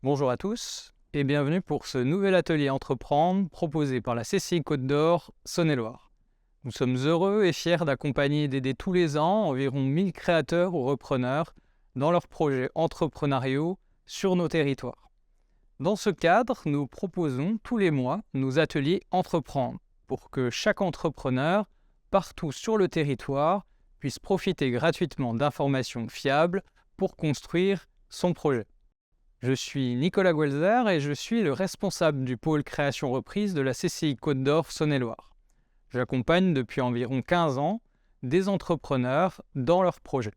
Bonjour à tous et bienvenue pour ce nouvel atelier Entreprendre proposé par la CCI Côte d'Or Saône-et-Loire. Nous sommes heureux et fiers d'accompagner et d'aider tous les ans environ 1000 créateurs ou repreneurs dans leurs projets entrepreneuriaux sur nos territoires. Dans ce cadre, nous proposons tous les mois nos ateliers Entreprendre pour que chaque entrepreneur, partout sur le territoire, puisse profiter gratuitement d'informations fiables pour construire son projet. Je suis Nicolas Guelzer et je suis le responsable du pôle création reprise de la CCI Côte d'Or Saône-et-Loire. J'accompagne depuis environ 15 ans des entrepreneurs dans leurs projets.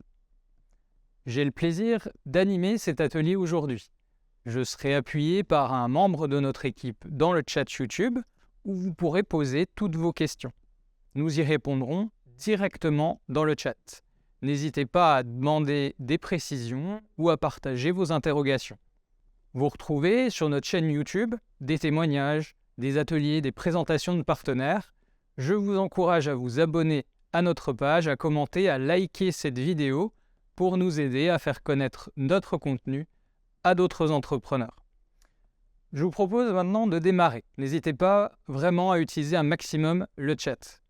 J'ai le plaisir d'animer cet atelier aujourd'hui. Je serai appuyé par un membre de notre équipe dans le chat YouTube où vous pourrez poser toutes vos questions. Nous y répondrons directement dans le chat. N'hésitez pas à demander des précisions ou à partager vos interrogations. Vous retrouvez sur notre chaîne YouTube des témoignages, des ateliers, des présentations de partenaires. Je vous encourage à vous abonner à notre page, à commenter, à liker cette vidéo pour nous aider à faire connaître notre contenu à d'autres entrepreneurs. Je vous propose maintenant de démarrer. N'hésitez pas vraiment à utiliser un maximum le chat.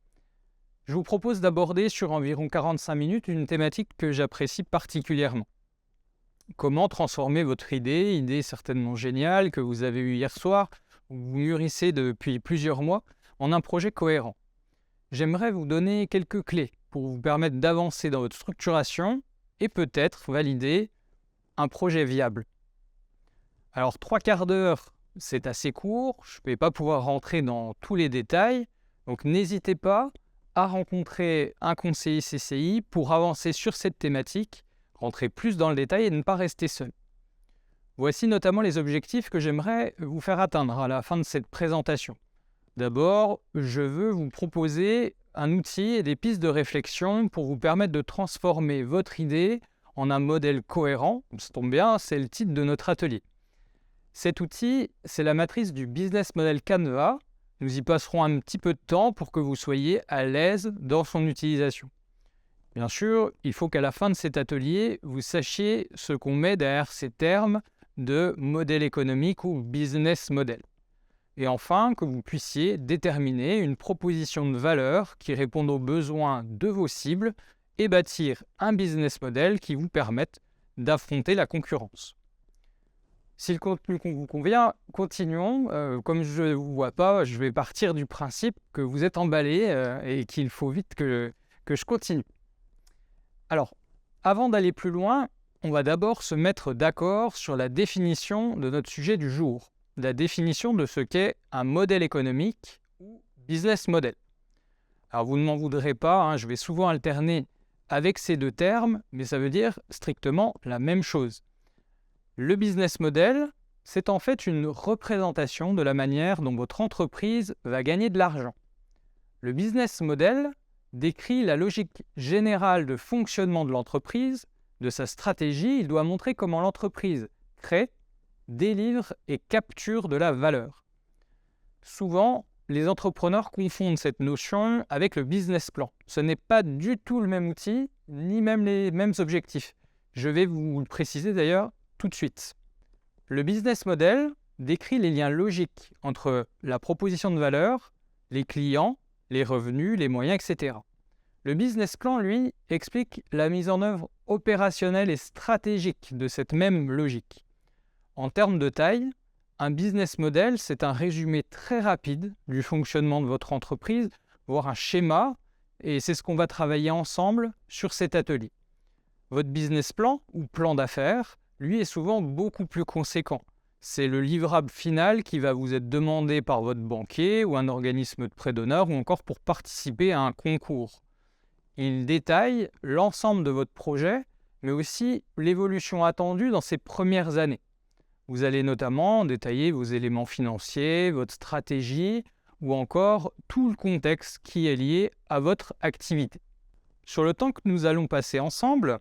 Je vous propose d'aborder sur environ 45 minutes une thématique que j'apprécie particulièrement. Comment transformer votre idée certainement géniale que vous avez eue hier soir, ou que vous mûrissez depuis plusieurs mois, en un projet cohérent. J'aimerais vous donner quelques clés pour vous permettre d'avancer dans votre structuration et peut-être valider un projet viable. Alors 3/4 d'heure, c'est assez court, je ne vais pas pouvoir rentrer dans tous les détails, donc n'hésitez pas à rencontrer un conseiller CCI pour avancer sur cette thématique, rentrer plus dans le détail et ne pas rester seul. Voici notamment les objectifs que j'aimerais vous faire atteindre à la fin de cette présentation. D'abord, je veux vous proposer un outil et des pistes de réflexion pour vous permettre de transformer votre idée en un modèle cohérent. Ça tombe bien, c'est le titre de notre atelier. Cet outil, c'est la matrice du Business Model Canva. Nous y passerons un petit peu de temps pour que vous soyez à l'aise dans son utilisation. Bien sûr, il faut qu'à la fin de cet atelier, vous sachiez ce qu'on met derrière ces termes de modèle économique ou business model. Et enfin, que vous puissiez déterminer une proposition de valeur qui réponde aux besoins de vos cibles et bâtir un business model qui vous permette d'affronter la concurrence. Si le contenu vous convient, continuons. Comme je ne vous vois pas, je vais partir du principe que vous êtes emballé et qu'il faut vite que je continue. Alors, avant d'aller plus loin, on va d'abord se mettre d'accord sur la définition de notre sujet du jour, la définition de ce qu'est un modèle économique ou business model. Alors, vous ne m'en voudrez pas, je vais souvent alterner avec ces deux termes, mais ça veut dire strictement la même chose. Le business model, c'est en fait une représentation de la manière dont votre entreprise va gagner de l'argent. Le business model décrit la logique générale de fonctionnement de l'entreprise, de sa stratégie. Il doit montrer comment l'entreprise crée, délivre et capture de la valeur. Souvent, les entrepreneurs confondent cette notion avec le business plan. Ce n'est pas du tout le même outil, ni même les mêmes objectifs. Je vais vous le préciser d'ailleurs tout de suite. Le business model décrit les liens logiques entre la proposition de valeur, les clients, les revenus, les moyens, etc. Le business plan, lui, explique la mise en œuvre opérationnelle et stratégique de cette même logique. En termes de taille, un business model, c'est un résumé très rapide du fonctionnement de votre entreprise, voire un schéma, et c'est ce qu'on va travailler ensemble sur cet atelier. Votre business plan, ou plan d'affaires, lui est souvent beaucoup plus conséquent. C'est le livrable final qui va vous être demandé par votre banquier ou un organisme de prêt d'honneur ou encore pour participer à un concours. Il détaille l'ensemble de votre projet, mais aussi l'évolution attendue dans ces premières années. Vous allez notamment détailler vos éléments financiers, votre stratégie ou encore tout le contexte qui est lié à votre activité. Sur le temps que nous allons passer ensemble,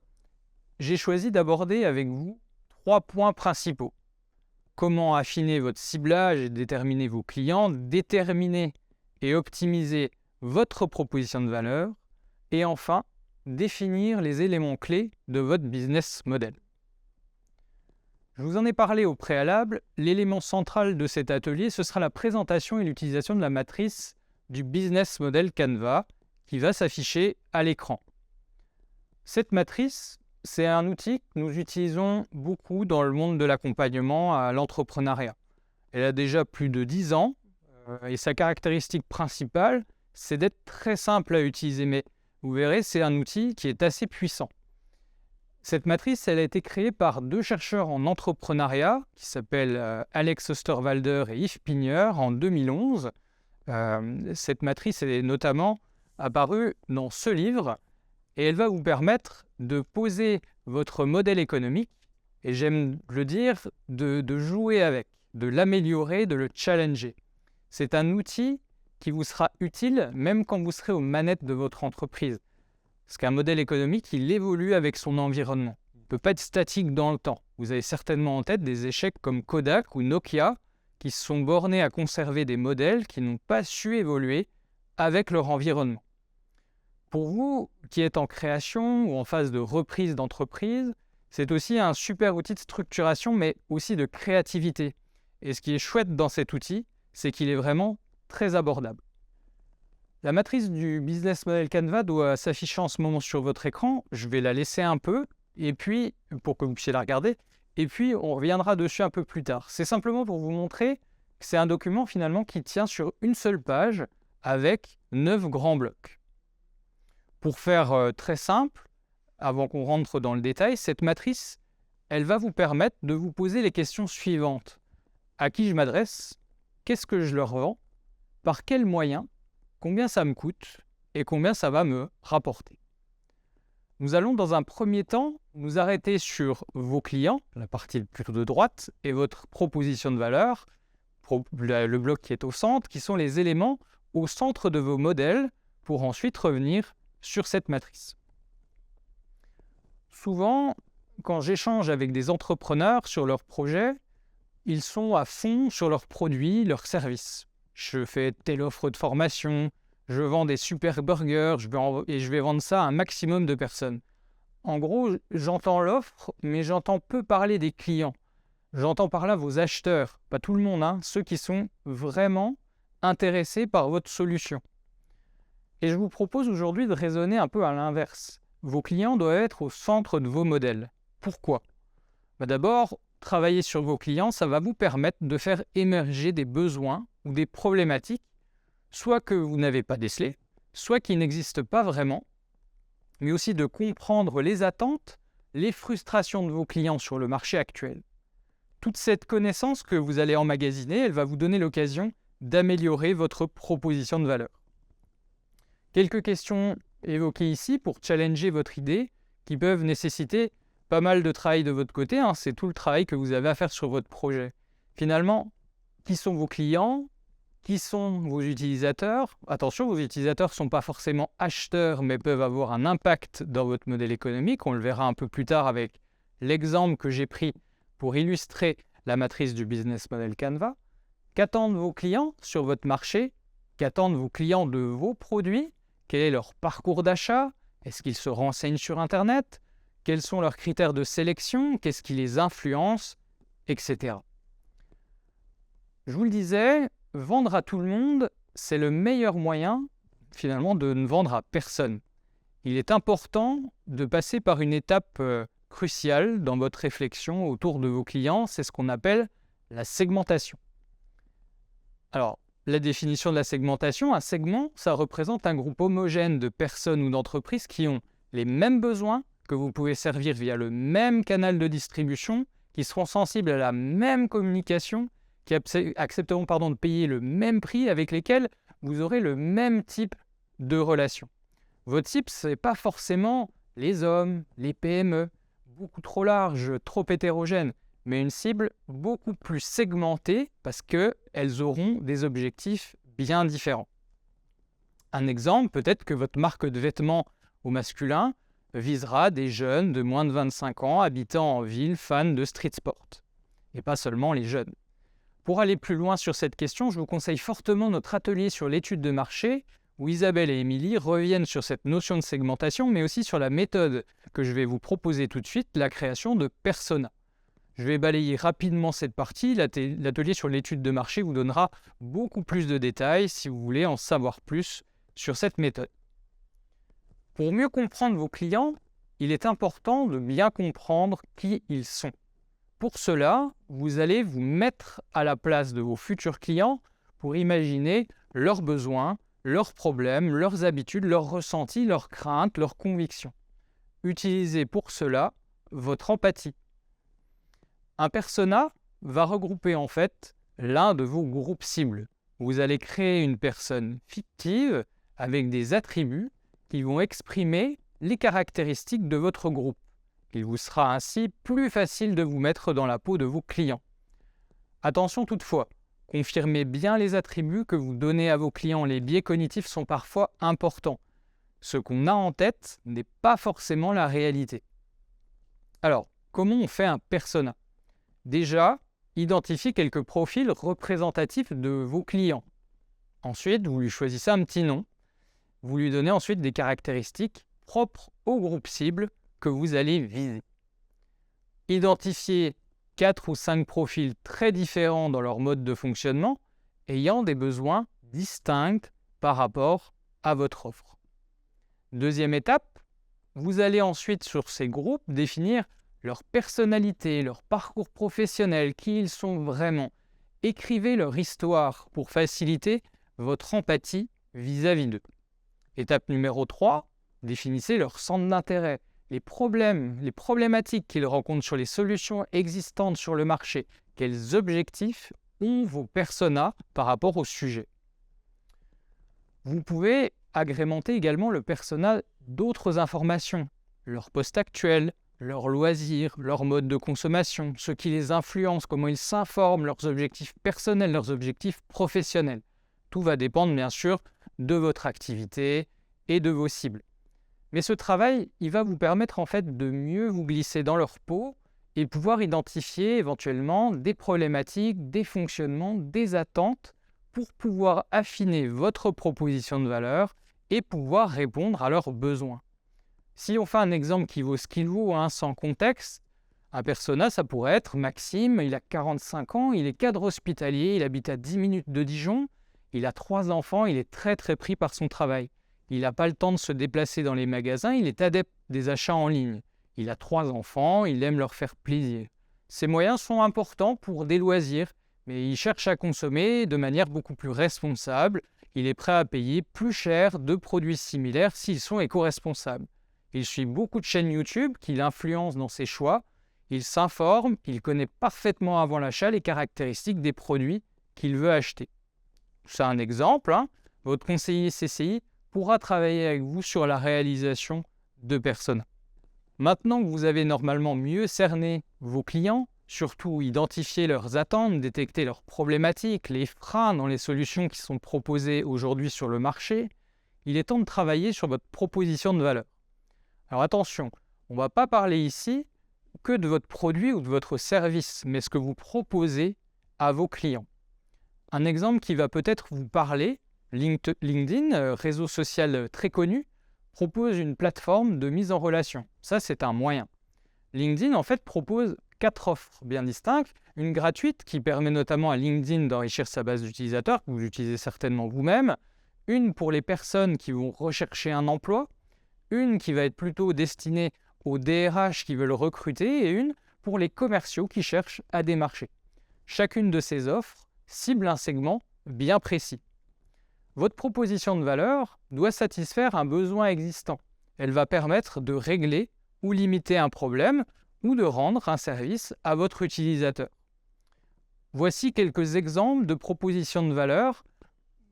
j'ai choisi d'aborder avec vous 3 points principaux. Comment affiner votre ciblage et déterminer vos clients, déterminer et optimiser votre proposition de valeur, et enfin, définir les éléments clés de votre business model. Je vous en ai parlé au préalable, l'élément central de cet atelier, ce sera la présentation et l'utilisation de la matrice du Business Model Canva qui va s'afficher à l'écran. Cette matrice, c'est un outil que nous utilisons beaucoup dans le monde de l'accompagnement à l'entrepreneuriat. Elle a déjà plus de 10 ans et sa caractéristique principale, c'est d'être très simple à utiliser, mais vous verrez, c'est un outil qui est assez puissant. Cette matrice, elle a été créée par 2 chercheurs en entrepreneuriat qui s'appellent Alex Osterwalder et Yves Pigneur en 2011. Cette matrice est notamment apparue dans ce livre et elle va vous permettre de poser votre modèle économique et j'aime le dire, de jouer avec, de l'améliorer, de le challenger. C'est un outil qui vous sera utile même quand vous serez aux manettes de votre entreprise. Parce qu'un modèle économique, il évolue avec son environnement. Il ne peut pas être statique dans le temps. Vous avez certainement en tête des échecs comme Kodak ou Nokia qui se sont bornés à conserver des modèles qui n'ont pas su évoluer avec leur environnement. Pour vous qui êtes en création ou en phase de reprise d'entreprise, c'est aussi un super outil de structuration mais aussi de créativité. Et ce qui est chouette dans cet outil, c'est qu'il est vraiment très abordable. La matrice du Business Model Canva doit s'afficher en ce moment sur votre écran. Je vais la laisser un peu, et puis pour que vous puissiez la regarder, et puis on reviendra dessus un peu plus tard. C'est simplement pour vous montrer que c'est un document finalement qui tient sur une seule page avec 9 grands blocs. Pour faire très simple, avant qu'on rentre dans le détail, cette matrice, elle va vous permettre de vous poser les questions suivantes. À qui je m'adresse? Qu'est-ce que je leur vends? Par quels moyens? Combien ça me coûte et combien ça va me rapporter. Nous allons dans un premier temps nous arrêter sur vos clients, la partie plutôt de droite, et votre proposition de valeur, le bloc qui est au centre, qui sont les éléments au centre de vos modèles pour ensuite revenir sur cette matrice. Souvent, quand j'échange avec des entrepreneurs sur leurs projets, ils sont à fond sur leurs produits, leurs services. Je fais telle offre de formation, je vends des super burgers et je vais vendre ça à un maximum de personnes. En gros, j'entends l'offre, mais j'entends peu parler des clients. J'entends par là vos acheteurs, pas tout le monde, ceux qui sont vraiment intéressés par votre solution. Et je vous propose aujourd'hui de raisonner un peu à l'inverse. Vos clients doivent être au centre de vos modèles. Pourquoi? D'abord, travailler sur vos clients, ça va vous permettre de faire émerger des besoins ou des problématiques, soit que vous n'avez pas décelées, soit qui n'existent pas vraiment, mais aussi de comprendre les attentes, les frustrations de vos clients sur le marché actuel. Toute cette connaissance que vous allez emmagasiner, elle va vous donner l'occasion d'améliorer votre proposition de valeur. Quelques questions évoquées ici pour challenger votre idée qui peuvent nécessiter pas mal de travail de votre côté, c'est tout le travail que vous avez à faire sur votre projet. Finalement, qui sont vos clients? Qui sont vos utilisateurs? Attention, vos utilisateurs ne sont pas forcément acheteurs, mais peuvent avoir un impact dans votre modèle économique. On le verra un peu plus tard avec l'exemple que j'ai pris pour illustrer la matrice du Business Model Canva. Qu'attendent vos clients sur votre marché? Qu'attendent vos clients de vos produits? Quel est leur parcours d'achat? Est-ce qu'ils se renseignent sur Internet? Quels sont leurs critères de sélection? Qu'est-ce qui les influence? Etc. Je vous le disais, vendre à tout le monde, c'est le meilleur moyen, finalement, de ne vendre à personne. Il est important de passer par une étape cruciale dans votre réflexion autour de vos clients, c'est ce qu'on appelle la segmentation. Alors, la définition de la segmentation, un segment, ça représente un groupe homogène de personnes ou d'entreprises qui ont les mêmes besoins, que vous pouvez servir via le même canal de distribution, qui seront sensibles à la même communication, qui accepteront de payer le même prix, avec lesquels vous aurez le même type de relation. Votre cible, ce n'est pas forcément les hommes, les PME, beaucoup trop large, trop hétérogène, mais une cible beaucoup plus segmentée parce qu'elles auront des objectifs bien différents. Un exemple, peut-être que votre marque de vêtements au masculin visera des jeunes de moins de 25 ans habitant en ville, fans de street sport, et pas seulement les jeunes. Pour aller plus loin sur cette question, je vous conseille fortement notre atelier sur l'étude de marché, où Isabelle et Émilie reviennent sur cette notion de segmentation, mais aussi sur la méthode que je vais vous proposer tout de suite, la création de personas. Je vais balayer rapidement cette partie. L'atelier sur l'étude de marché vous donnera beaucoup plus de détails si vous voulez en savoir plus sur cette méthode. Pour mieux comprendre vos clients, il est important de bien comprendre qui ils sont. Pour cela, vous allez vous mettre à la place de vos futurs clients pour imaginer leurs besoins, leurs problèmes, leurs habitudes, leurs ressentis, leurs craintes, leurs convictions. Utilisez pour cela votre empathie. Un persona va regrouper en fait l'un de vos groupes cibles. Vous allez créer une personne fictive avec des attributs qui vont exprimer les caractéristiques de votre groupe. Il vous sera ainsi plus facile de vous mettre dans la peau de vos clients. Attention toutefois, confirmez bien les attributs que vous donnez à vos clients. Les biais cognitifs sont parfois importants. Ce qu'on a en tête n'est pas forcément la réalité. Alors, comment on fait un persona ? Déjà, identifiez quelques profils représentatifs de vos clients. Ensuite, vous lui choisissez un petit nom. Vous lui donnez ensuite des caractéristiques propres au groupe cible que vous allez viser. Identifiez 4 ou 5 profils très différents dans leur mode de fonctionnement, ayant des besoins distincts par rapport à votre offre. Deuxième étape, vous allez ensuite sur ces groupes définir leur personnalité, leur parcours professionnel, qui ils sont vraiment. Écrivez leur histoire pour faciliter votre empathie vis-à-vis d'eux. Étape numéro 3, définissez leur centre d'intérêt, les problématiques qu'ils rencontrent sur les solutions existantes sur le marché. Quels objectifs ont vos personas par rapport au sujet. Vous pouvez agrémenter également le persona d'autres informations, leur poste actuel, leurs loisirs, leur mode de consommation, ce qui les influence, comment ils s'informent, leurs objectifs personnels, leurs objectifs professionnels. Tout va dépendre bien sûr de votre activité et de vos cibles. Mais ce travail, il va vous permettre en fait de mieux vous glisser dans leur peau et pouvoir identifier éventuellement des problématiques, des fonctionnements, des attentes pour pouvoir affiner votre proposition de valeur et pouvoir répondre à leurs besoins. Si on fait un exemple qui vaut ce qu'il vaut, sans contexte, un persona, ça pourrait être Maxime, il a 45 ans, il est cadre hospitalier, il habite à 10 minutes de Dijon, il a 3 enfants, il est très pris par son travail. Il n'a pas le temps de se déplacer dans les magasins, il est adepte des achats en ligne. Il a 3 enfants, il aime leur faire plaisir. Ses moyens sont importants pour des loisirs, mais il cherche à consommer de manière beaucoup plus responsable. Il est prêt à payer plus cher de produits similaires s'ils sont éco-responsables. Il suit beaucoup de chaînes YouTube qui l'influencent dans ses choix. Il s'informe, il connaît parfaitement avant l'achat les caractéristiques des produits qu'il veut acheter. C'est un exemple, Votre conseiller CCI pourra travailler avec vous sur la réalisation de personas. Maintenant que vous avez normalement mieux cerné vos clients, surtout identifier leurs attentes, détecter leurs problématiques, les freins dans les solutions qui sont proposées aujourd'hui sur le marché, il est temps de travailler sur votre proposition de valeur. Alors attention, on ne va pas parler ici que de votre produit ou de votre service, mais ce que vous proposez à vos clients. Un exemple qui va peut-être vous parler, LinkedIn, réseau social très connu, propose une plateforme de mise en relation. Ça, c'est un moyen. LinkedIn, en fait, propose 4 offres bien distinctes. Une gratuite qui permet notamment à LinkedIn d'enrichir sa base d'utilisateurs, que vous utilisez certainement vous-même. Une pour les personnes qui vont rechercher un emploi. Une qui va être plutôt destinée aux DRH qui veulent recruter et une pour les commerciaux qui cherchent à démarcher. Chacune de ces offres cible un segment bien précis. Votre proposition de valeur doit satisfaire un besoin existant. Elle va permettre de régler ou limiter un problème ou de rendre un service à votre utilisateur. Voici quelques exemples de propositions de valeur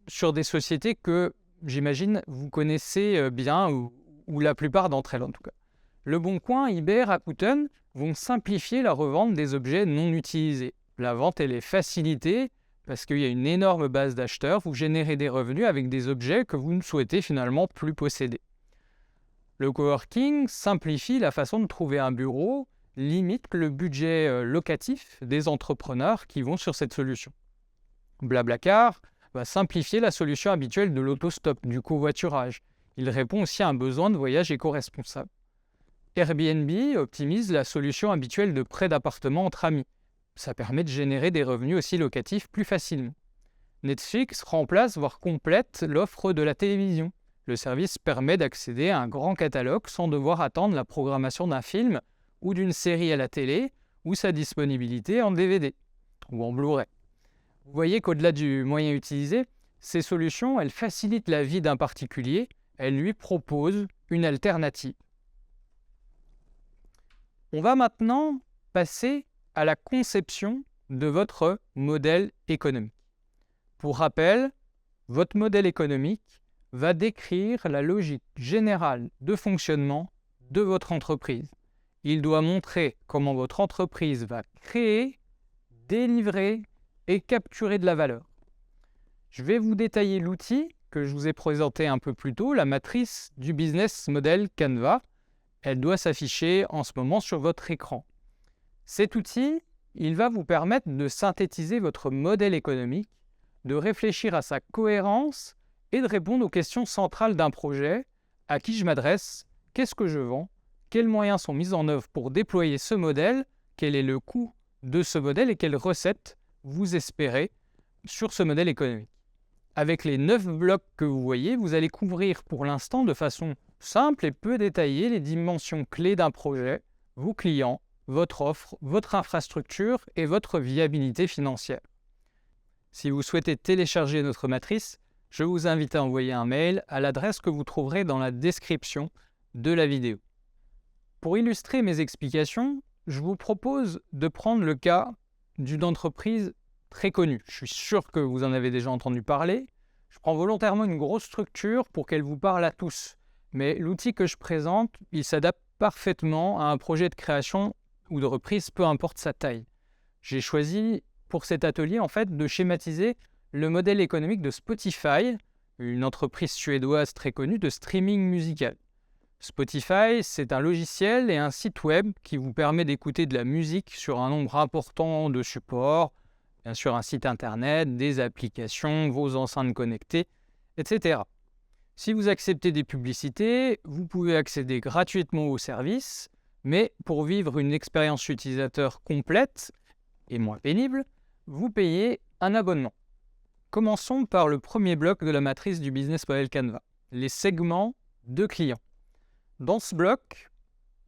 sur des sociétés que, j'imagine, vous connaissez bien ou la plupart d'entre elles en tout cas. Leboncoin, eBay, Rakuten vont simplifier la revente des objets non utilisés. La vente, elle est facilitée parce qu'il y a une énorme base d'acheteurs. Vous générez des revenus avec des objets que vous ne souhaitez finalement plus posséder. Le coworking simplifie la façon de trouver un bureau, limite le budget locatif des entrepreneurs qui vont sur cette solution. Blablacar va simplifier la solution habituelle de l'autostop, du covoiturage. Il répond aussi à un besoin de voyage éco-responsable. Airbnb optimise la solution habituelle de prêt d'appartement entre amis. Ça permet de générer des revenus aussi locatifs plus facilement. Netflix remplace, voire complète, l'offre de la télévision. Le service permet d'accéder à un grand catalogue sans devoir attendre la programmation d'un film ou d'une série à la télé ou sa disponibilité en DVD ou en Blu-ray. Vous voyez qu'au-delà du moyen utilisé, ces solutions, elles facilitent la vie d'un particulier, elles lui proposent une alternative. On va maintenant passer à la conception de votre modèle économique. Pour rappel, votre modèle économique va décrire la logique générale de fonctionnement de votre entreprise. Il doit montrer comment votre entreprise va créer, délivrer et capturer de la valeur. Je vais vous détailler l'outil que je vous ai présenté un peu plus tôt, la matrice du business model Canva. Elle doit s'afficher en ce moment sur votre écran. Cet outil, il va vous permettre de synthétiser votre modèle économique, de réfléchir à sa cohérence et de répondre aux questions centrales d'un projet. À qui je m'adresse? Qu'est-ce que je vends? Quels moyens sont mis en œuvre pour déployer ce modèle? Quel est le coût de ce modèle et quelles recettes vous espérez sur ce modèle économique? Avec les 9 blocs que vous voyez, vous allez couvrir pour l'instant de façon simple et peu détaillée les dimensions clés d'un projet, vos clients, votre offre, votre infrastructure et votre viabilité financière. Si vous souhaitez télécharger notre matrice, je vous invite à envoyer un mail à l'adresse que vous trouverez dans la description de la vidéo. Pour illustrer mes explications, je vous propose de prendre le cas d'une entreprise très connue. Je suis sûr que vous en avez déjà entendu parler. Je prends volontairement une grosse structure pour qu'elle vous parle à tous. Mais l'outil que je présente, il s'adapte parfaitement à un projet de création ou de reprise, peu importe sa taille. J'ai choisi pour cet atelier en fait de schématiser le modèle économique de Spotify, une entreprise suédoise très connue de streaming musical. Spotify, c'est un logiciel et un site web qui vous permet d'écouter de la musique sur un nombre important de supports, bien sûr un site internet, des applications, vos enceintes connectées, etc. Si vous acceptez des publicités, vous pouvez accéder gratuitement au service, mais pour vivre une expérience utilisateur complète et moins pénible, vous payez un abonnement. Commençons par le premier bloc de la matrice du business model Canva, les segments de clients. Dans ce bloc,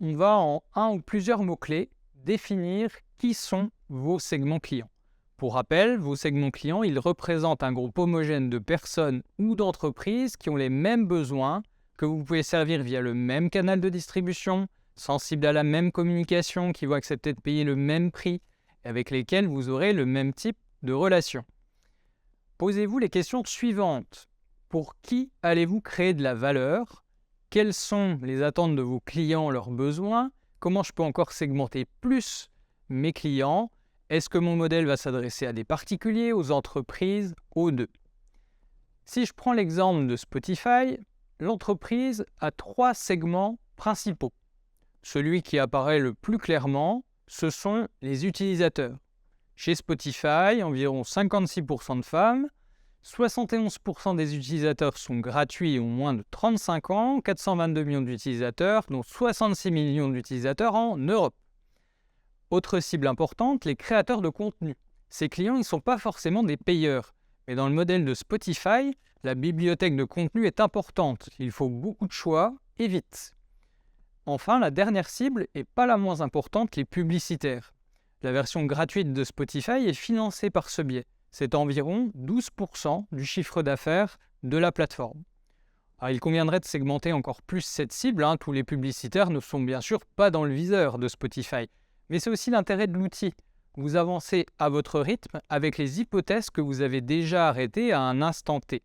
on va en un ou plusieurs mots-clés définir qui sont vos segments clients. Pour rappel, vos segments clients, ils représentent un groupe homogène de personnes ou d'entreprises qui ont les mêmes besoins, que vous pouvez servir via le même canal de distribution, sensibles à la même communication, qui vont accepter de payer le même prix, et avec lesquels vous aurez le même type de relation. Posez-vous les questions suivantes. Pour qui allez-vous créer de la valeur? Quelles sont les attentes de vos clients, leurs besoins? Comment je peux encore segmenter plus mes clients? Est-ce que mon modèle va s'adresser à des particuliers, aux entreprises, aux deux? Si je prends l'exemple de Spotify, l'entreprise a 3 segments principaux. Celui qui apparaît le plus clairement, ce sont les utilisateurs. Chez Spotify, environ 56% de femmes, 71% des utilisateurs sont gratuits et ont moins de 35 ans, 422 millions d'utilisateurs, dont 66 millions d'utilisateurs en Europe. Autre cible importante, les créateurs de contenu. Ces clients, ils ne sont pas forcément des payeurs. Mais dans le modèle de Spotify, la bibliothèque de contenu est importante. Il faut beaucoup de choix et vite. Enfin, la dernière cible, et pas la moins importante, les publicitaires. La version gratuite de Spotify est financée par ce biais. C'est environ 12% du chiffre d'affaires de la plateforme. Alors, il conviendrait de segmenter encore plus cette cible. Tous les publicitaires ne sont bien sûr pas dans le viseur de Spotify. Mais c'est aussi l'intérêt de l'outil. Vous avancez à votre rythme avec les hypothèses que vous avez déjà arrêtées à un instant T.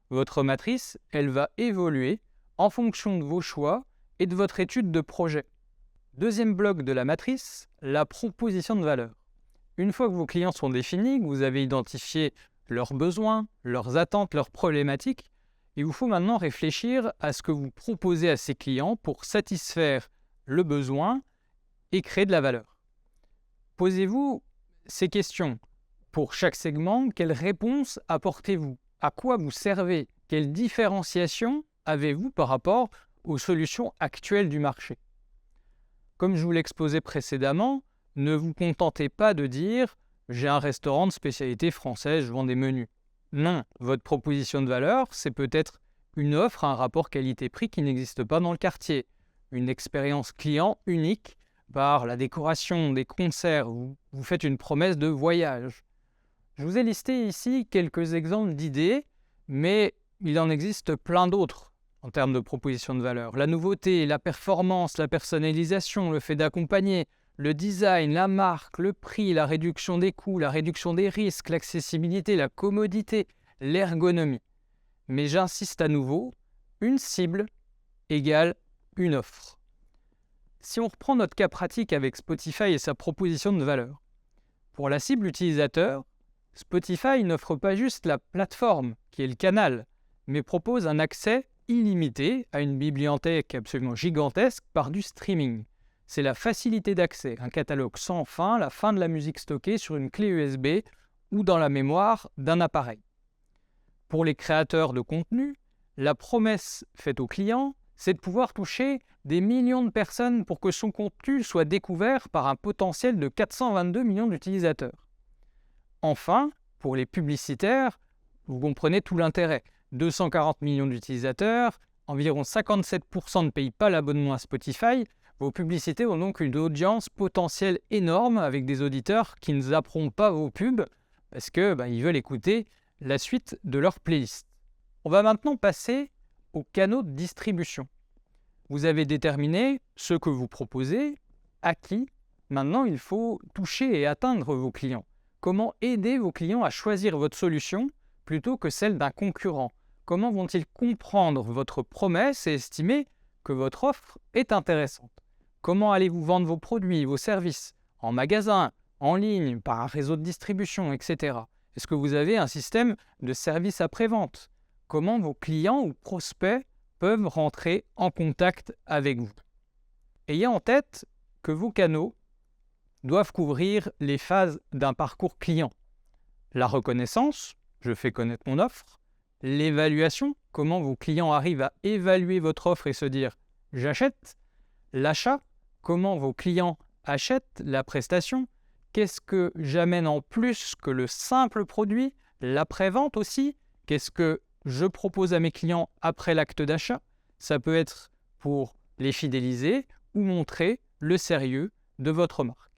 Votre matrice, elle va évoluer en fonction de vos choix et de votre étude de projet. Deuxième bloc de la matrice, la proposition de valeur. Une fois que vos clients sont définis, que vous avez identifié leurs besoins, leurs attentes, leurs problématiques, il vous faut maintenant réfléchir à ce que vous proposez à ces clients pour satisfaire le besoin et créer de la valeur. Posez-vous ces questions. Pour chaque segment, quelle réponse apportez-vous? À quoi vous servez? Quelle différenciation avez-vous par rapport aux solutions actuelles du marché? Comme je vous l'exposais précédemment, ne vous contentez pas de dire « j'ai un restaurant de spécialité française, je vends des menus ». Non, votre proposition de valeur, c'est peut-être une offre à un rapport qualité-prix qui n'existe pas dans le quartier, une expérience client unique par la décoration, des concerts, vous faites une promesse de voyage. Je vous ai listé ici quelques exemples d'idées, mais il en existe plein d'autres en termes de proposition de valeur. La nouveauté, la performance, la personnalisation, le fait d'accompagner, le design, la marque, le prix, la réduction des coûts, la réduction des risques, l'accessibilité, la commodité, l'ergonomie. Mais j'insiste à nouveau, une cible égale une offre. Si on reprend notre cas pratique avec Spotify et sa proposition de valeur, pour la cible utilisateur, Spotify n'offre pas juste la plateforme, qui est le canal, mais propose un accès illimité à une bibliothèque absolument gigantesque par du streaming. C'est la facilité d'accès, un catalogue sans fin, la fin de la musique stockée sur une clé USB ou dans la mémoire d'un appareil. Pour les créateurs de contenu, la promesse faite aux clients, c'est de pouvoir toucher des millions de personnes pour que son contenu soit découvert par un potentiel de 422 millions d'utilisateurs. Enfin, pour les publicitaires, vous comprenez tout l'intérêt. 240 millions d'utilisateurs, environ 57% ne payent pas l'abonnement à Spotify. Vos publicités ont donc une audience potentielle énorme avec des auditeurs qui ne zapperont pas vos pubs parce qu'ils veulent écouter la suite de leur playlist. On va maintenant passer aux canaux de distribution. Vous avez déterminé ce que vous proposez, à qui. Maintenant, il faut toucher et atteindre vos clients. Comment aider vos clients à choisir votre solution plutôt que celle d'un concurrent? Comment vont-ils comprendre votre promesse et estimer que votre offre est intéressante? Comment allez-vous vendre vos produits, vos services, en magasin, en ligne, par un réseau de distribution, etc. Est-ce que vous avez un système de service après-vente? Comment vos clients ou prospects peuvent rentrer en contact avec vous? Ayez en tête que vos canaux doivent couvrir les phases d'un parcours client. La reconnaissance, je fais connaître mon offre. L'évaluation, comment vos clients arrivent à évaluer votre offre et se dire « j'achète ». L'achat, comment vos clients achètent la prestation. Qu'est-ce que j'amène en plus que le simple produit? L'après-vente aussi. Qu'est-ce que je propose à mes clients après l'acte d'achat? Ça peut être pour les fidéliser ou montrer le sérieux de votre marque.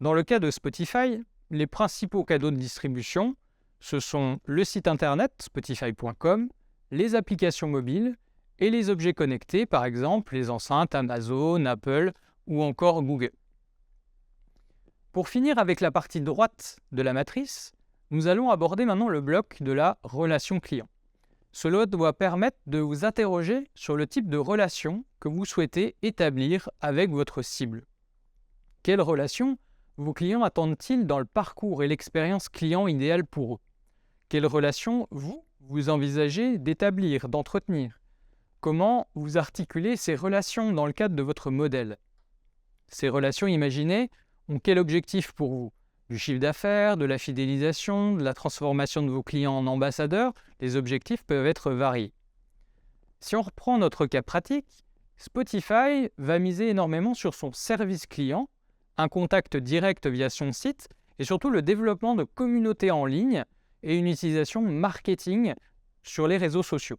Dans le cas de Spotify, les principaux canaux de distribution, ce sont le site internet spotify.com, les applications mobiles et les objets connectés, par exemple les enceintes Amazon, Apple ou encore Google. Pour finir avec la partie droite de la matrice, nous allons aborder maintenant le bloc de la relation client. Cela doit permettre de vous interroger sur le type de relation que vous souhaitez établir avec votre cible. Quelle relation vos clients attendent-ils dans le parcours et l'expérience client idéale pour eux? Quelle relation vous envisagez d'établir, d'entretenir? Comment vous articulez ces relations dans le cadre de votre modèle? Ces relations imaginées ont quel objectif pour vous? Du chiffre d'affaires, de la fidélisation, de la transformation de vos clients en ambassadeurs? Les objectifs peuvent être variés. Si on reprend notre cas pratique, Spotify va miser énormément sur son service client, un contact direct via son site et surtout le développement de communautés en ligne et une utilisation marketing sur les réseaux sociaux.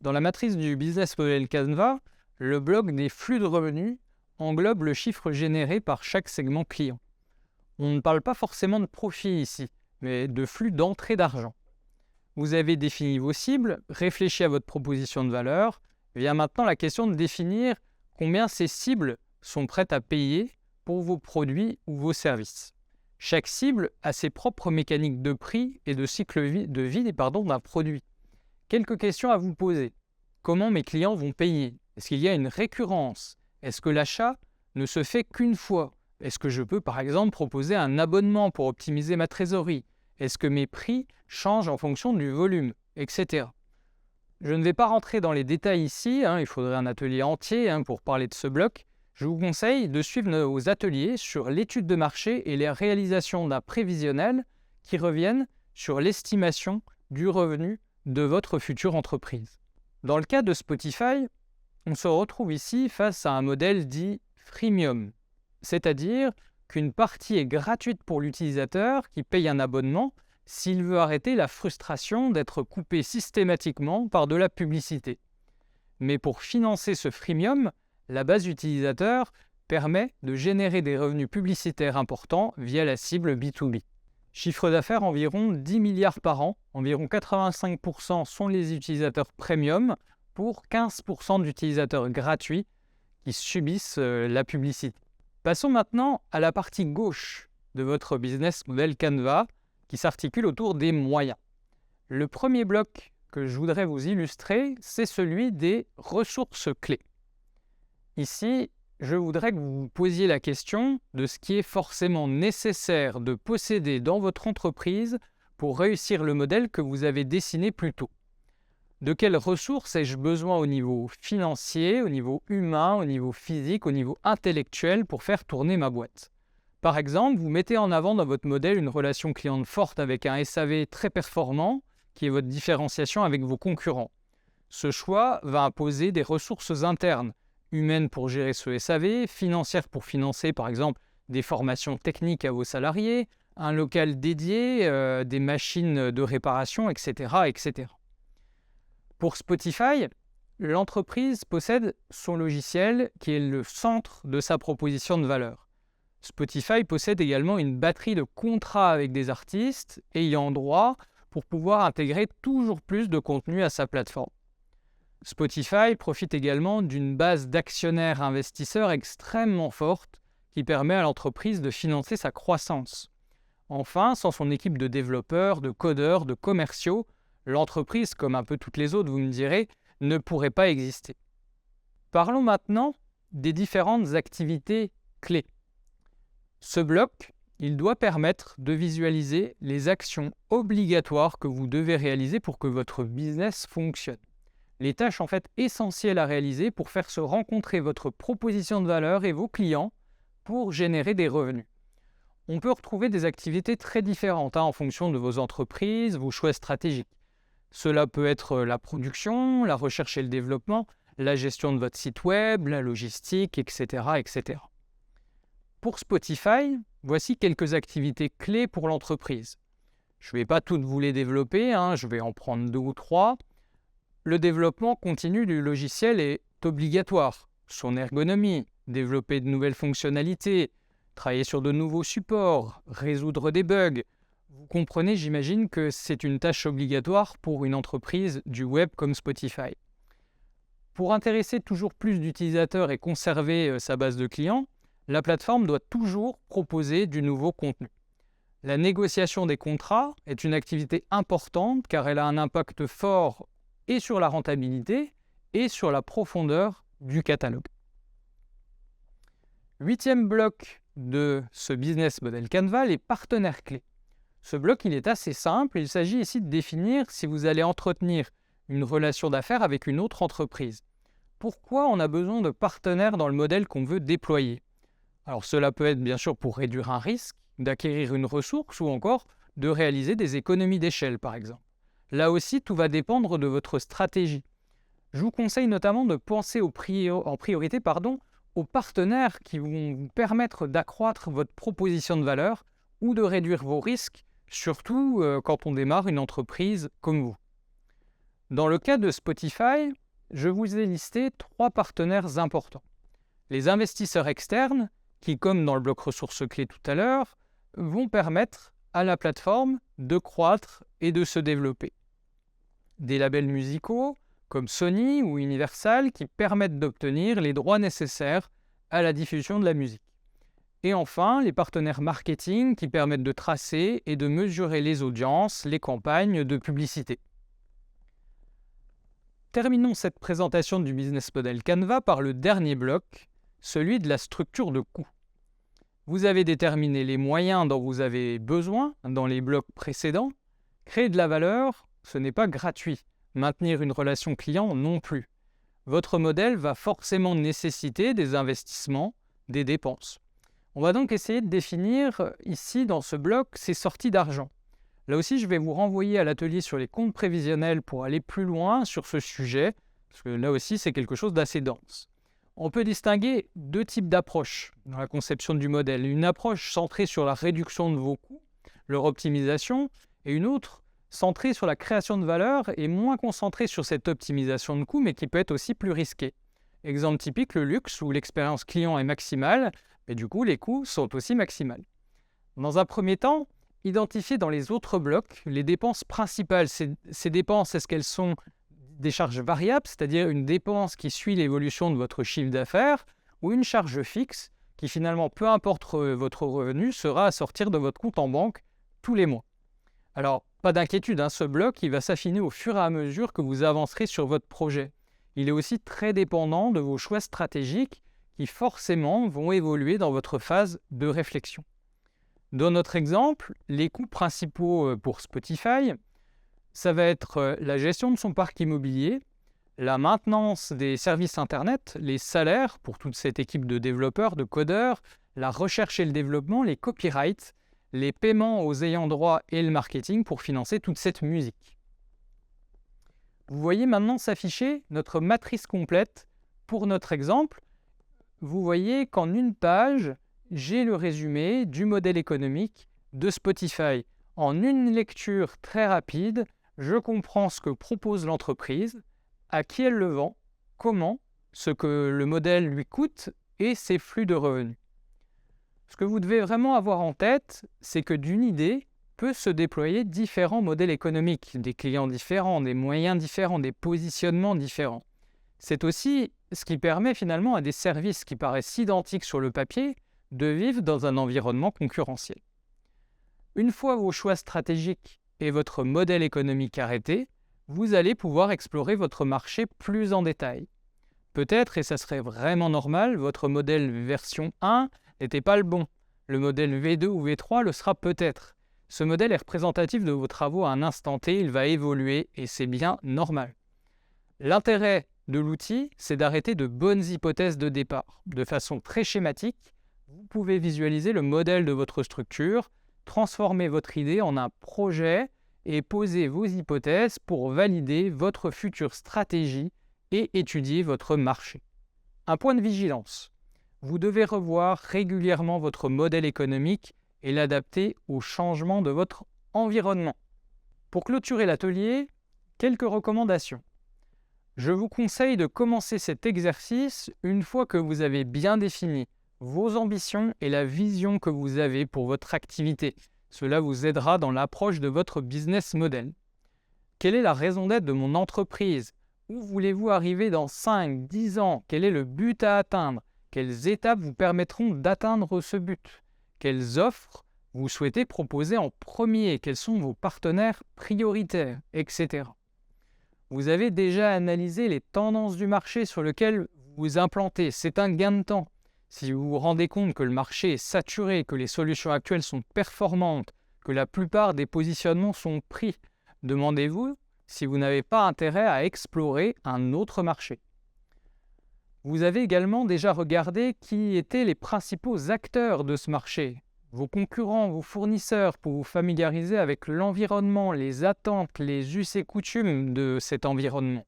Dans la matrice du business model Canva, le bloc des flux de revenus englobe le chiffre généré par chaque segment client. On ne parle pas forcément de profit ici, mais de flux d'entrée d'argent. Vous avez défini vos cibles, réfléchi à votre proposition de valeur. Vient maintenant la question de définir combien ces cibles sont prêtes à payer pour vos produits ou vos services. Chaque cible a ses propres mécaniques de prix et de cycle de vie d'un produit. Quelques questions à vous poser. Comment mes clients vont payer? Est-ce qu'il y a une récurrence? Est-ce que l'achat ne se fait qu'une fois? Est-ce que je peux par exemple proposer un abonnement pour optimiser ma trésorerie? Est-ce que mes prix changent en fonction du volume, etc. Je ne vais pas rentrer dans les détails ici, il faudrait un atelier entier pour parler de ce bloc. Je vous conseille de suivre nos ateliers sur l'étude de marché et les réalisations d'un prévisionnel qui reviennent sur l'estimation du revenu de votre future entreprise. Dans le cas de Spotify, on se retrouve ici face à un modèle dit freemium, c'est-à-dire qu'une partie est gratuite pour l'utilisateur qui paye un abonnement s'il veut arrêter la frustration d'être coupé systématiquement par de la publicité. Mais pour financer ce freemium, la base utilisateur permet de générer des revenus publicitaires importants via la cible B2B. Chiffre d'affaires environ 10 milliards par an, environ 85% sont les utilisateurs premium pour 15% d'utilisateurs gratuits qui subissent la publicité. Passons maintenant à la partie gauche de votre business model Canva qui s'articule autour des moyens. Le premier bloc que je voudrais vous illustrer, c'est celui des ressources clés. Ici, je voudrais que vous vous posiez la question de ce qui est forcément nécessaire de posséder dans votre entreprise pour réussir le modèle que vous avez dessiné plus tôt. De quelles ressources ai-je besoin au niveau financier, au niveau humain, au niveau physique, au niveau intellectuel pour faire tourner ma boîte? Par exemple, vous mettez en avant dans votre modèle une relation client forte avec un SAV très performant, qui est votre différenciation avec vos concurrents. Ce choix va imposer des ressources internes, humaines pour gérer ce SAV, financières pour financer par exemple des formations techniques à vos salariés, un local dédié, des machines de réparation, etc., etc. Pour Spotify, l'entreprise possède son logiciel qui est le centre de sa proposition de valeur. Spotify possède également une batterie de contrats avec des artistes ayant droit pour pouvoir intégrer toujours plus de contenu à sa plateforme. Spotify profite également d'une base d'actionnaires investisseurs extrêmement forte qui permet à l'entreprise de financer sa croissance. Enfin, sans son équipe de développeurs, de codeurs, de commerciaux, l'entreprise, comme un peu toutes les autres, vous me direz, ne pourrait pas exister. Parlons maintenant des différentes activités clés. Ce bloc, il doit permettre de visualiser les actions obligatoires que vous devez réaliser pour que votre business fonctionne. Les tâches en fait essentielles à réaliser pour faire se rencontrer votre proposition de valeur et vos clients pour générer des revenus. On peut retrouver des activités très différentes en fonction de vos entreprises, vos choix stratégiques. Cela peut être la production, la recherche et le développement, la gestion de votre site web, la logistique, etc., etc. Pour Spotify, voici quelques activités clés pour l'entreprise. Je ne vais pas toutes vous les développer, je vais en prendre 2 ou 3. Le développement continu du logiciel est obligatoire. Son ergonomie, développer de nouvelles fonctionnalités, travailler sur de nouveaux supports, résoudre des bugs. Vous comprenez, j'imagine, que c'est une tâche obligatoire pour une entreprise du web comme Spotify. Pour intéresser toujours plus d'utilisateurs et conserver sa base de clients, la plateforme doit toujours proposer du nouveau contenu. La négociation des contrats est une activité importante car elle a un impact fort et sur la rentabilité et sur la profondeur du catalogue. 8e bloc de ce business model Canva, les partenaires clés. Ce bloc, il est assez simple. Il s'agit ici de définir si vous allez entretenir une relation d'affaires avec une autre entreprise. Pourquoi on a besoin de partenaires dans le modèle qu'on veut déployer? Alors cela peut être bien sûr pour réduire un risque, d'acquérir une ressource ou encore de réaliser des économies d'échelle par exemple. Là aussi, tout va dépendre de votre stratégie. Je vous conseille notamment de penser en priorité aux partenaires qui vont vous permettre d'accroître votre proposition de valeur ou de réduire vos risques, surtout quand on démarre une entreprise comme vous. Dans le cas de Spotify, je vous ai listé 3 partenaires importants. Les investisseurs externes, qui, comme dans le bloc ressources clés tout à l'heure, vont permettre à la plateforme de croître et de se développer. Des labels musicaux, comme Sony ou Universal, qui permettent d'obtenir les droits nécessaires à la diffusion de la musique. Et enfin, les partenaires marketing qui permettent de tracer et de mesurer les audiences, les campagnes de publicité. Terminons cette présentation du business model Canva par le dernier bloc, celui de la structure de coûts. Vous avez déterminé les moyens dont vous avez besoin dans les blocs précédents. Créer de la valeur, ce n'est pas gratuit. Maintenir une relation client non plus. Votre modèle va forcément nécessiter des investissements, des dépenses. On va donc essayer de définir ici dans ce bloc ces sorties d'argent. Là aussi, je vais vous renvoyer à l'atelier sur les comptes prévisionnels pour aller plus loin sur ce sujet, parce que là aussi, c'est quelque chose d'assez dense. On peut distinguer deux types d'approches dans la conception du modèle. Une approche centrée sur la réduction de vos coûts, leur optimisation, et une autre centrée sur la création de valeur et moins concentrée sur cette optimisation de coûts, mais qui peut être aussi plus risquée. Exemple typique, le luxe où l'expérience client est maximale, mais du coup les coûts sont aussi maximales. Dans un premier temps, identifiez dans les autres blocs les dépenses principales. Ces dépenses, est-ce qu'elles sont des charges variables, c'est-à-dire une dépense qui suit l'évolution de votre chiffre d'affaires, ou une charge fixe qui finalement, peu importe votre revenu, sera à sortir de votre compte en banque tous les mois. Alors, pas d'inquiétude, ce bloc il va s'affiner au fur et à mesure que vous avancerez sur votre projet. Il est aussi très dépendant de vos choix stratégiques qui forcément vont évoluer dans votre phase de réflexion. Dans notre exemple, les coûts principaux pour Spotify, ça va être la gestion de son parc immobilier, la maintenance des services Internet, les salaires pour toute cette équipe de développeurs, de codeurs, la recherche et le développement, les copyrights, les paiements aux ayants droit et le marketing pour financer toute cette musique. Vous voyez maintenant s'afficher notre matrice complète pour notre exemple. Vous voyez qu'en une page, j'ai le résumé du modèle économique de Spotify. En une lecture très rapide, je comprends ce que propose l'entreprise, à qui elle le vend, comment, ce que le modèle lui coûte et ses flux de revenus. Ce que vous devez vraiment avoir en tête, c'est que d'une idée peut se déployer différents modèles économiques, des clients différents, des moyens différents, des positionnements différents. C'est aussi ce qui permet finalement à des services qui paraissent identiques sur le papier de vivre dans un environnement concurrentiel. Une fois vos choix stratégiques et votre modèle économique arrêté, vous allez pouvoir explorer votre marché plus en détail. Peut-être, et ça serait vraiment normal, votre modèle version 1 n'était pas le bon. Le modèle V2 ou V3 le sera peut-être. Ce modèle est représentatif de vos travaux à un instant T, il va évoluer et c'est bien normal. L'intérêt de l'outil, c'est d'arrêter de bonnes hypothèses de départ. De façon très schématique, vous pouvez visualiser le modèle de votre structure, transformer votre idée en un projet et poser vos hypothèses pour valider votre future stratégie et étudier votre marché. Un point de vigilance. Vous devez revoir régulièrement votre modèle économique et l'adapter au changement de votre environnement. Pour clôturer l'atelier, quelques recommandations. Je vous conseille de commencer cet exercice une fois que vous avez bien défini vos ambitions et la vision que vous avez pour votre activité. Cela vous aidera dans l'approche de votre business model. Quelle est la raison d'être de mon entreprise? Où voulez-vous arriver dans 5, 10 ans? Quel est le but à atteindre? Quelles étapes vous permettront d'atteindre ce but? Quelles offres vous souhaitez proposer en premier? Quels sont vos partenaires prioritaires, etc. Vous avez déjà analysé les tendances du marché sur lequel vous vous implantez. C'est un gain de temps. Si vous vous rendez compte que le marché est saturé, que les solutions actuelles sont performantes, que la plupart des positionnements sont pris, demandez-vous si vous n'avez pas intérêt à explorer un autre marché. Vous avez également déjà regardé qui étaient les principaux acteurs de ce marché, vos concurrents, vos fournisseurs, pour vous familiariser avec l'environnement, les attentes, les us et coutumes de cet environnement.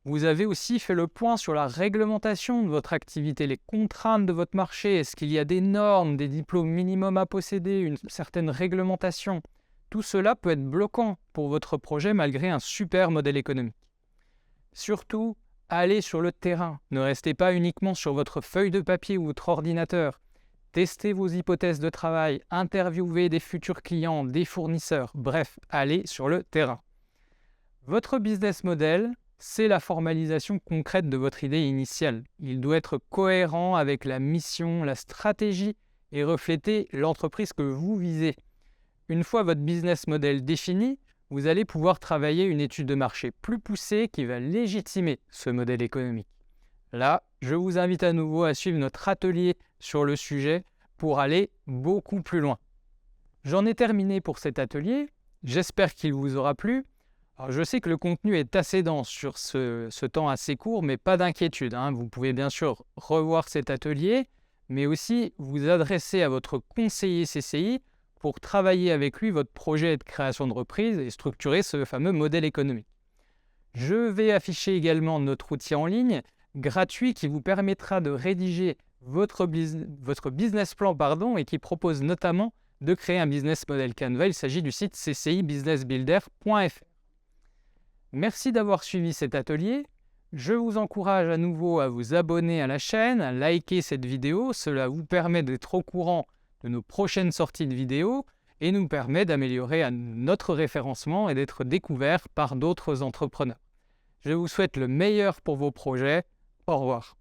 Vous avez aussi fait le point sur la réglementation de votre activité, les contraintes de votre marché. Est-ce qu'il y a des normes, des diplômes minimums à posséder, une certaine réglementation? Tout cela peut être bloquant pour votre projet malgré un super modèle économique. Surtout, allez sur le terrain. Ne restez pas uniquement sur votre feuille de papier ou votre ordinateur. Testez vos hypothèses de travail, interviewez des futurs clients, des fournisseurs. Bref, allez sur le terrain. Votre business model, c'est la formalisation concrète de votre idée initiale. Il doit être cohérent avec la mission, la stratégie et refléter l'entreprise que vous visez. Une fois votre business model défini, vous allez pouvoir travailler une étude de marché plus poussée qui va légitimer ce modèle économique. Là, je vous invite à nouveau à suivre notre atelier sur le sujet pour aller beaucoup plus loin. J'en ai terminé pour cet atelier. J'espère qu'il vous aura plu. Alors, je sais que le contenu est assez dense sur ce temps assez court, mais pas d'inquiétude. Vous pouvez bien sûr revoir cet atelier, mais aussi vous adresser à votre conseiller CCI pour travailler avec lui votre projet de création de reprise et structurer ce fameux modèle économique. Je vais afficher également notre outil en ligne, gratuit qui vous permettra de rédiger votre business plan et qui propose notamment de créer un business model Canva. Il s'agit du site ccibusinessbuilder.fr. Merci d'avoir suivi cet atelier. Je vous encourage à nouveau à vous abonner à la chaîne, à liker cette vidéo. Cela vous permet d'être au courant de nos prochaines sorties de vidéos et nous permet d'améliorer notre référencement et d'être découvert par d'autres entrepreneurs. Je vous souhaite le meilleur pour vos projets. Au revoir.